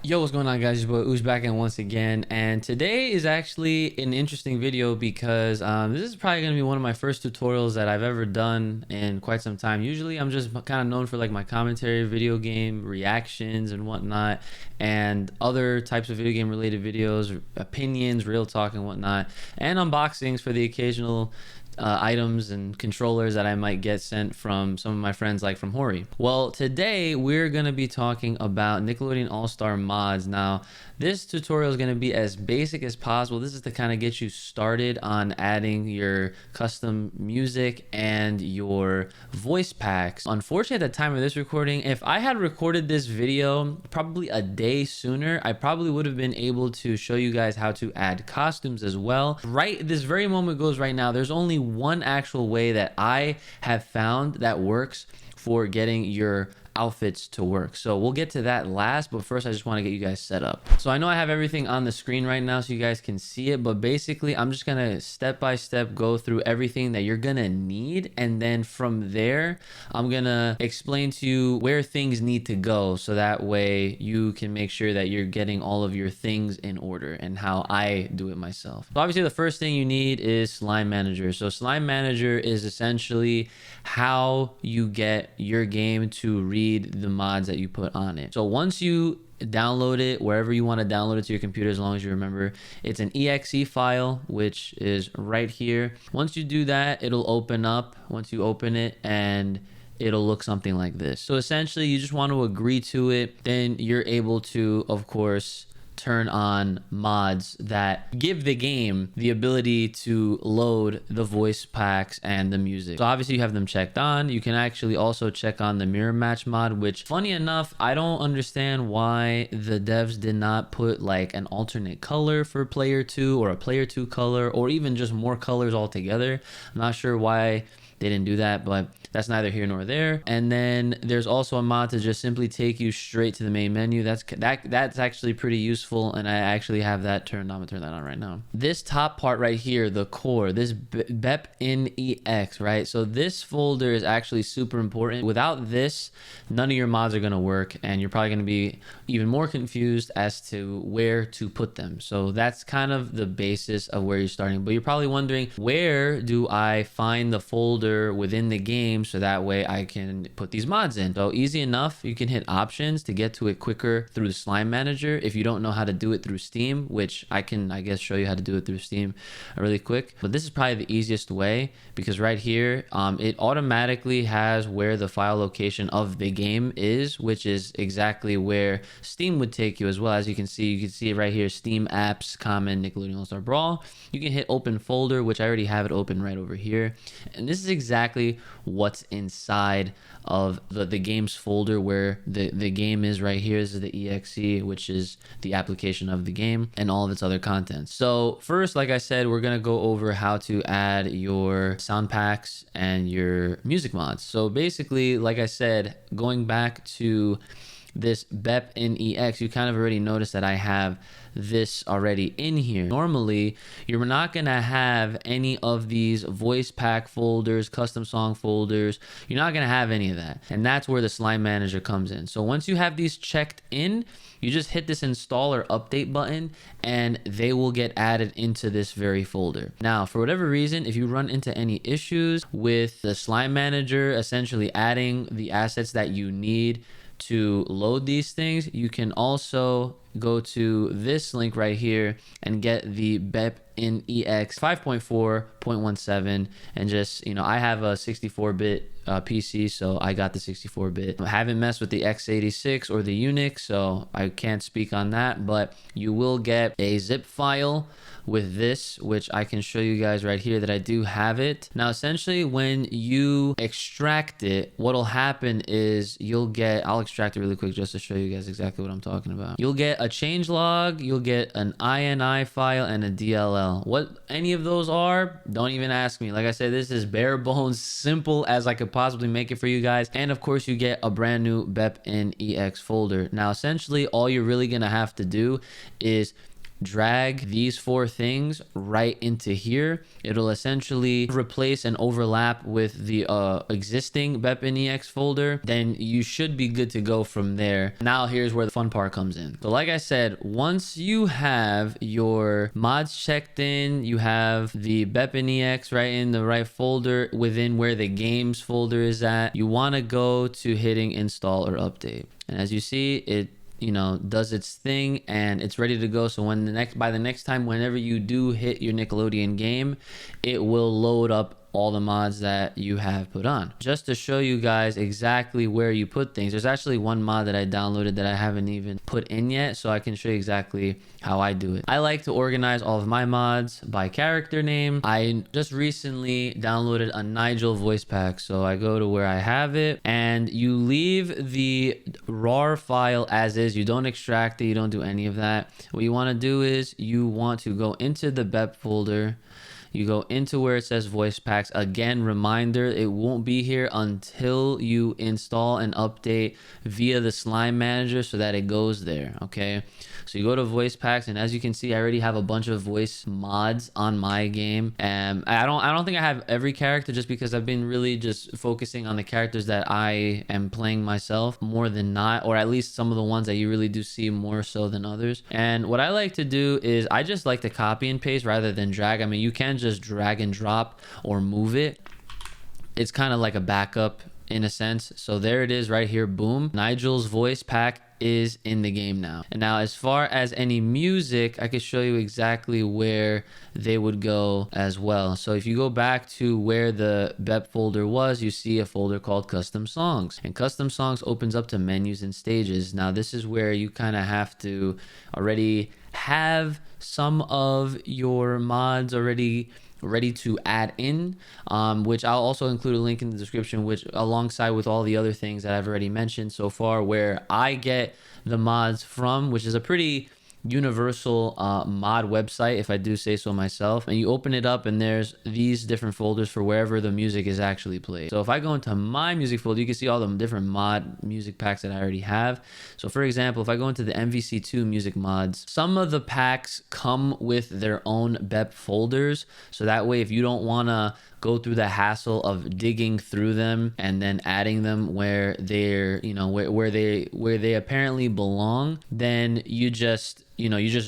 Yo, what's going on, guys? Your boy Oosh back in once again, and today is actually an interesting video because this is probably going to be one of my first tutorials that I've ever done in quite some time. Usually I'm just kind of known for like my commentary, video game reactions and whatnot, and other types of video game related videos, opinions, real talk and whatnot, and unboxings for the occasional items and controllers that I might get sent from some of my friends, like from Hori. Well, today we're going to be talking about Nickelodeon All-Star mods. Now, this tutorial is going to be as basic as possible. This is to kind of get you started on adding your custom music and your voice packs. Unfortunately, at the time of this recording, if I had recorded this video probably a day sooner, I probably would have been able to show you guys how to add costumes as well. Right, this very moment goes right now, there's only one actual way that I have found that works for getting your outfits to work. So we'll get to that last, but first I just want to get you guys set up. So I know I have everything on the screen right now so you guys can see it, but basically I'm just gonna step by step go through everything that you're gonna need, and then from there I'm gonna explain to you where things need to go so that way you can make sure that you're getting all of your things in order and how I do it myself. So obviously the first thing you need is Slime Manager. So Slime Manager is essentially how you get your game to read the mods that you put on it. So once you download it wherever you want to download it to your computer, as long as you remember, it's an exe file, which is right here. Once you do that, it'll open up. Once you open it, and it'll look something like this. So essentially you just want to agree to it, then you're able to, of course, turn on mods that give the game the ability to load the voice packs and the music. So obviously you have them checked on. You can actually also check on the mirror match mod, which funny enough, I don't understand why the devs did not put like an alternate color for player 2 or a player 2 color, or even just more colors altogether. I'm not sure why they didn't do that, but that's neither here nor there. And then there's also a mod to just simply take you straight to the main menu. That's actually pretty useful, and I actually have that turned on. I'm gonna turn that on right now. This top part right here, the core, this BEP-IN-EX, right? So this folder is actually super important. Without this, none of your mods are gonna work, and you're probably gonna be even more confused as to where to put them. So that's kind of the basis of where you're starting. But you're probably wondering, where do I find the folder within the game so that way I can put these mods in? So easy enough, you can hit options to get to it quicker through the Slime Manager. If you don't know how to do it through Steam, which I can, I guess, show you how to do it through Steam really quick, but this is probably the easiest way, because right here it automatically has where the file location of the game is, which is exactly where Steam would take you as well. As you can see it right here, Steam apps, common, Nickelodeon All-Star Brawl. You can hit open folder, which I already have it open right over here, and this is exactly what's inside of the games folder, where the game is right here. This is the exe, which is the application of the game and all of its other content. So first, like I said, we're gonna go over how to add your sound packs and your music mods. So basically, like I said, going back to this BEP-IN-EX, you kind of already noticed that I have this already in here. Normally, you're not gonna have any of these voice pack folders, custom song folders. You're not gonna have any of that, and that's where the Slime Manager comes in. So once you have these checked in, you just hit this install or update button, and they will get added into this very folder. Now, for whatever reason, if you run into any issues with the Slime Manager essentially adding the assets that you need to load these things, you can also go to this link right here and get the BEP-IN-EX 5.4.17, and just, you know, I have a 64-bit PC, so I got the 64-bit. I haven't messed with the x86 or the Unix, so I can't speak on that, but you will get a zip file with this, which I can show you guys right here that I do have it. Now, essentially, when you extract it, what'll happen is you'll get, I'll extract it really quick just to show you guys exactly what I'm talking about. You'll get a changelog, you'll get an INI file, and a DLL. What any of those are, don't even ask me. Like I said, this is bare bones, simple as I could possibly make it for you guys. And of course, you get a brand new BEP-IN-EX folder. Now, essentially, all you're really gonna have to do is drag these 4 things right into here, it'll essentially replace and overlap with the existing BepInEx folder. Then you should be good to go from there. Now here's where the fun part comes in. So like I said, once you have your mods checked in, you have the BepInEx right in the right folder within where the games folder is at, you want to go to hitting install or update. And as you see, it does its thing and it's ready to go. So by the next time, whenever you do hit your Nickelodeon game, it will load up all the mods that you have put on. Just to show you guys exactly where you put things, there's actually one mod that I downloaded that I haven't even put in yet, so I can show you exactly how I do it. I like to organize all of my mods by character name. I just recently downloaded a Nigel voice pack, so I go to where I have it and you leave the RAR file as is. You don't extract it, you don't do any of that. What you want to do is you want to go into the BEP folder. You go into where it says voice packs. Again, reminder, it won't be here until you install and update via the slime manager so that it goes there. Okay, so you go to voice packs, and as you can see, I already have a bunch of voice mods on my game. And I don't think I have every character, just because I've been really just focusing on the characters that I am playing myself more than not, or at least some of the ones that you really do see more so than others. And what I like to do is I just like to copy and paste rather than drag. I mean, you can just drag and drop or move it. It's kind of like a backup in a sense. So there it is right here. Boom. Nigel's voice pack is in the game now. And now as far as any music, I can show you exactly where they would go as well. So if you go back to where the BEP folder was, you see a folder called custom songs, and custom songs opens up to menus and stages. Now this is where you kind of have to already have some of your mods already ready to add in, which I'll also include a link in the description, which alongside with all the other things that I've already mentioned so far, where I get the mods from, which is a pretty universal mod website, if I do say so myself. And you open it up and there's these different folders for wherever the music is actually played. So if I go into my music folder, you can see all the different mod music packs that I already have. So for example, if I go into the MVC2 music mods, some of the packs come with their own BEP folders, so that way if you don't want to go through the hassle of digging through them and then adding them where they're where they apparently belong, then you just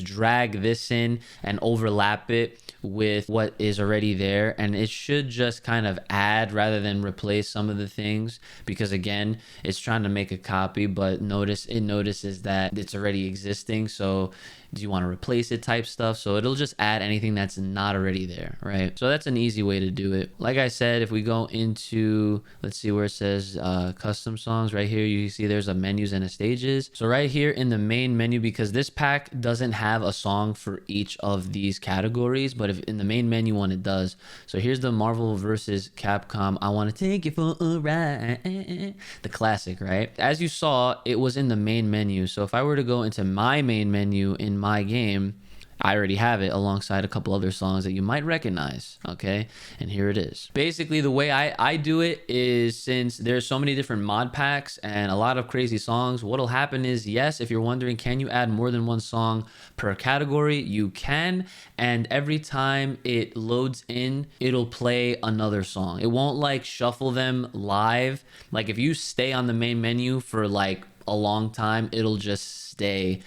drag this in and overlap it with what is already there, and it should just kind of add rather than replace some of the things, because again, it's trying to make a copy, but it notices that it's already existing. So do you want to replace it type stuff? So it'll just add anything that's not already there, right? So that's an easy way to do it. Like I said, if we go into, let's see where it says custom songs right here, you see there's a menus and a stages. So right here in the main menu, because this pack doesn't have a song for each of these categories, but if in the main menu one, it does. So here's the Marvel versus Capcom I Want to Take You for a Ride, the classic, right? As you saw, it was in the main menu. So if I were to go into my main menu in my game, I already have it alongside a couple other songs that you might recognize. Okay, and here it is. Basically, the way I do it is, since there's so many different mod packs and a lot of crazy songs, what'll happen is, yes, if you're wondering, can you add more than one song per category? You can, and every time it loads in, it'll play another song. It won't like shuffle them live. Like if you stay on the main menu for like a long time, it'll just stay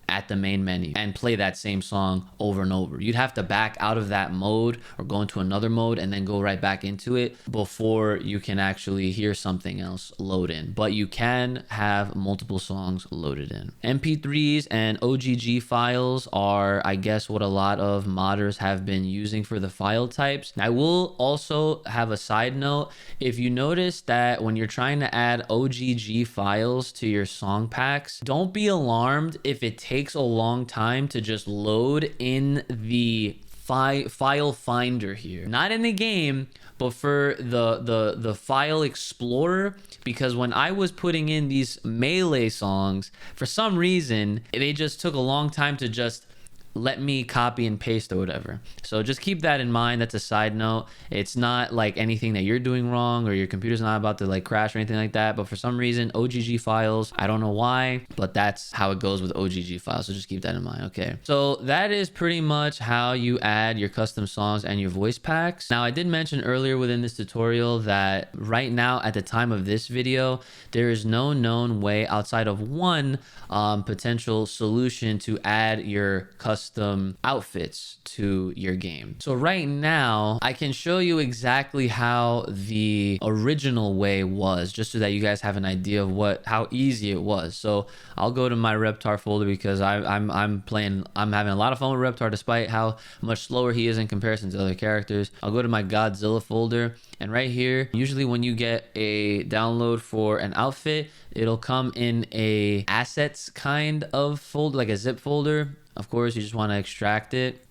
at the main menu and play that same song over and over. You'd have to back out of that mode or go into another mode and then go right back into it before you can actually hear something else load in. But you can have multiple songs loaded in. MP3s and OGG files are, I guess, what a lot of modders have been using for the file types. I will also have a side note. If you notice that when you're trying to add OGG files to your song packs, don't be alarmed if it takes a long time to just load in the file finder here, not in the game, but for the file explorer. Because when I was putting in these Melee songs, for some reason they just took a long time to just let me copy and paste or whatever. So just keep that in mind. That's a side note. It's not like anything that you're doing wrong or your computer's not about to like crash or anything like that. But for some reason, OGG files, I don't know why, but that's how it goes with OGG files. So just keep that in mind. Okay. So that is pretty much how you add your custom songs and your voice packs. Now, I did mention earlier within this tutorial that right now at the time of this video, there is no known way outside of one potential solution to add your custom outfits to your game. So right now I can show you exactly how the original way was, just so that you guys have an idea of how easy it was. So I'll go to my Reptar folder because I'm having a lot of fun with Reptar despite how much slower he is in comparison to other characters. I'll go to my Godzilla folder, and right here, usually when you get a download for an outfit, it'll come in a assets kind of folder, like a zip folder. Of course, you just want to extract it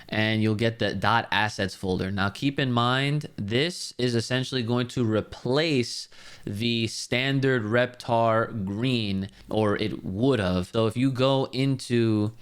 and you'll get the .assets folder. Now keep in mind, this is essentially going to replace the standard Reptar green, or it would have. So if you go into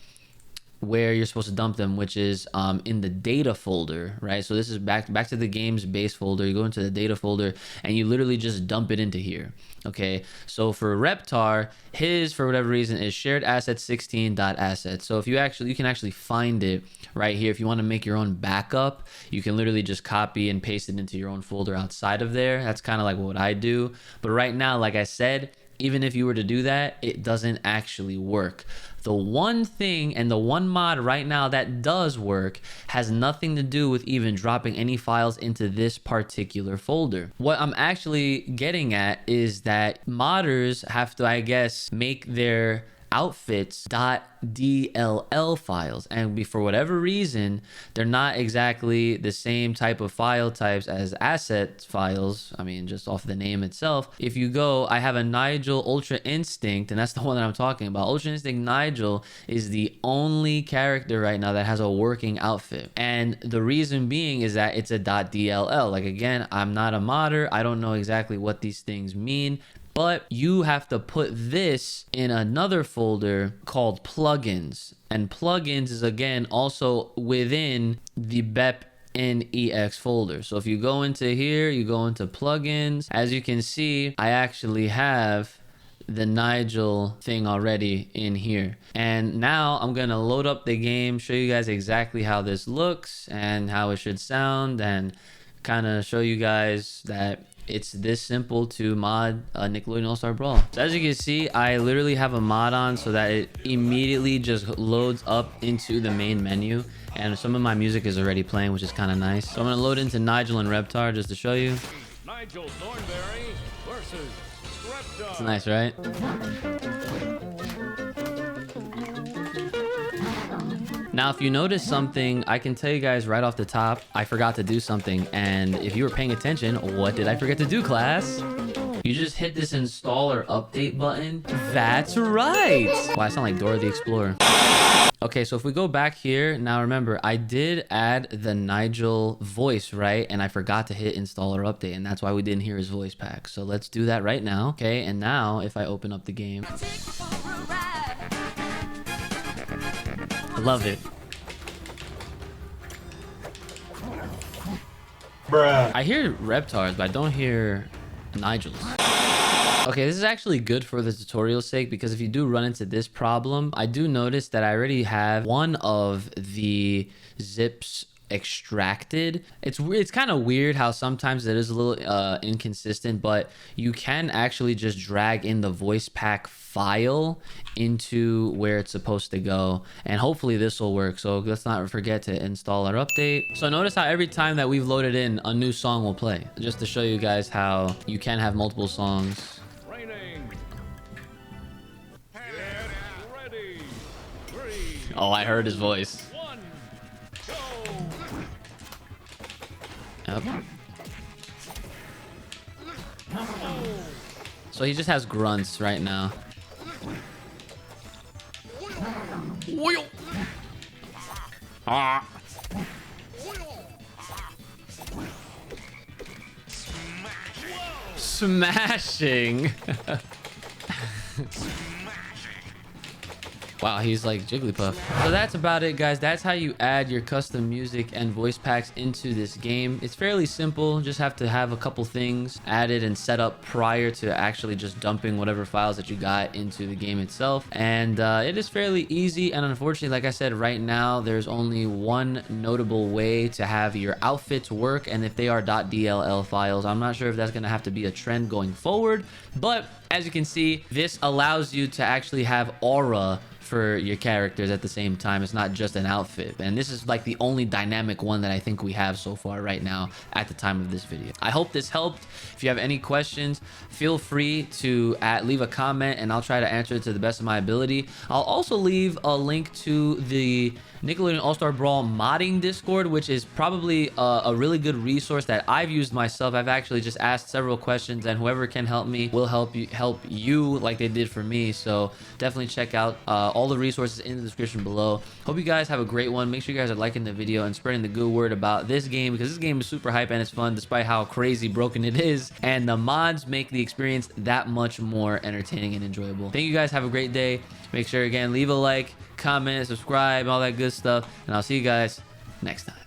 where you're supposed to dump them, which is in the data folder, right? So this is back to the game's base folder. You go into the data folder and you literally just dump it into here. Okay, so for Reptar, his, for whatever reason, is shared assets 16.assets. So if you can actually find it right here. If you want to make your own backup, you can literally just copy and paste it into your own folder outside of there. That's kind of like what I do. But right now, like I said, even if you were to do that, it doesn't actually work. The one thing and the one mod right now that does work has nothing to do with even dropping any files into this particular folder. What I'm actually getting at is that modders have to, I guess, make their outfits .dll files, and for whatever reason they're not exactly the same type of file types as asset files. I mean, just off the name itself, if you go, I have a Nigel Ultra Instinct, and that's the one that I'm talking about. Ultra Instinct Nigel is the only character right now that has a working outfit, and the reason being is that it's a .dll. Like, again, I'm not a modder, I don't know exactly what these things mean, but you have to put this in another folder called plugins. And plugins is, again, also within the BEP NEX folder. So if you go into here, you go into plugins, as you can see, I actually have the Nigel thing already in here. And now I'm gonna load up the game, show you guys exactly how this looks and how it should sound, and kind of show you guys that it's this simple to mod Nickelodeon All-Star Brawl. So as you can see, I literally have a mod on so that it immediately just loads up into the main menu, and some of my music is already playing, which is kind of nice. So I'm gonna load into Nigel and Reptar just to show you. Nigel Thornberry versus Reptar. It's nice, right? Now, if you notice something, I can tell you guys right off the top, I forgot to do something. And if you were paying attention, what did I forget to do, class? You just hit this install or update button. That's right. Wow, I sound like Dora the Explorer. Okay, so if we go back here, now remember, I did add the Nigel voice, right? And I forgot to hit install or update, and that's why we didn't hear his voice pack. So let's do that right now. Okay, and now if I open up the game, love it. Bruh. I hear Reptar's, but I don't hear Nigel's. Okay, this is actually good for the tutorial's sake, because if you do run into this problem, I do notice that I already have one of the zips extracted. It's kind of weird how sometimes it is a little inconsistent, but you can actually just drag in the voice pack file into where it's supposed to go, and hopefully this will work. So let's not forget to install or update. So notice how every time that we've loaded in, a new song will play, just to show you guys how you can have multiple songs. Oh, I heard his voice. Yep. So he just has grunts right now. Ah. Smashing. Wow, he's like Jigglypuff. So that's about it, guys. That's how you add your custom music and voice packs into this game. It's fairly simple. Just have to have a couple things added and set up prior to actually just dumping whatever files that you got into the game itself. And it is fairly easy. And unfortunately, like I said, right now, there's only one notable way to have your outfits work. And if they are .dll files, I'm not sure if that's going to have to be a trend going forward. But as you can see, this allows you to actually have aura for your characters at the same time. It's not just an outfit, and this is like the only dynamic one that I think we have so far right now at the time of this video. I hope this helped. If you have any questions, feel free to leave a comment and I'll try to answer it to the best of my ability. I'll also leave a link to the Nickelodeon All-Star Brawl modding Discord, which is probably a really good resource that I've used myself. I've actually just asked several questions, and whoever can help me will help you like they did for me. So definitely check out all the resources in the description below. Hope you guys have a great one. Make sure you guys are liking the video and spreading the good word about this game, because this game is super hype and it's fun despite how crazy broken it is, and the mods make the experience that much more entertaining and enjoyable. Thank you guys. Have a great day. Make sure, again, leave a like, comment, subscribe, all that good stuff, and I'll see you guys next time.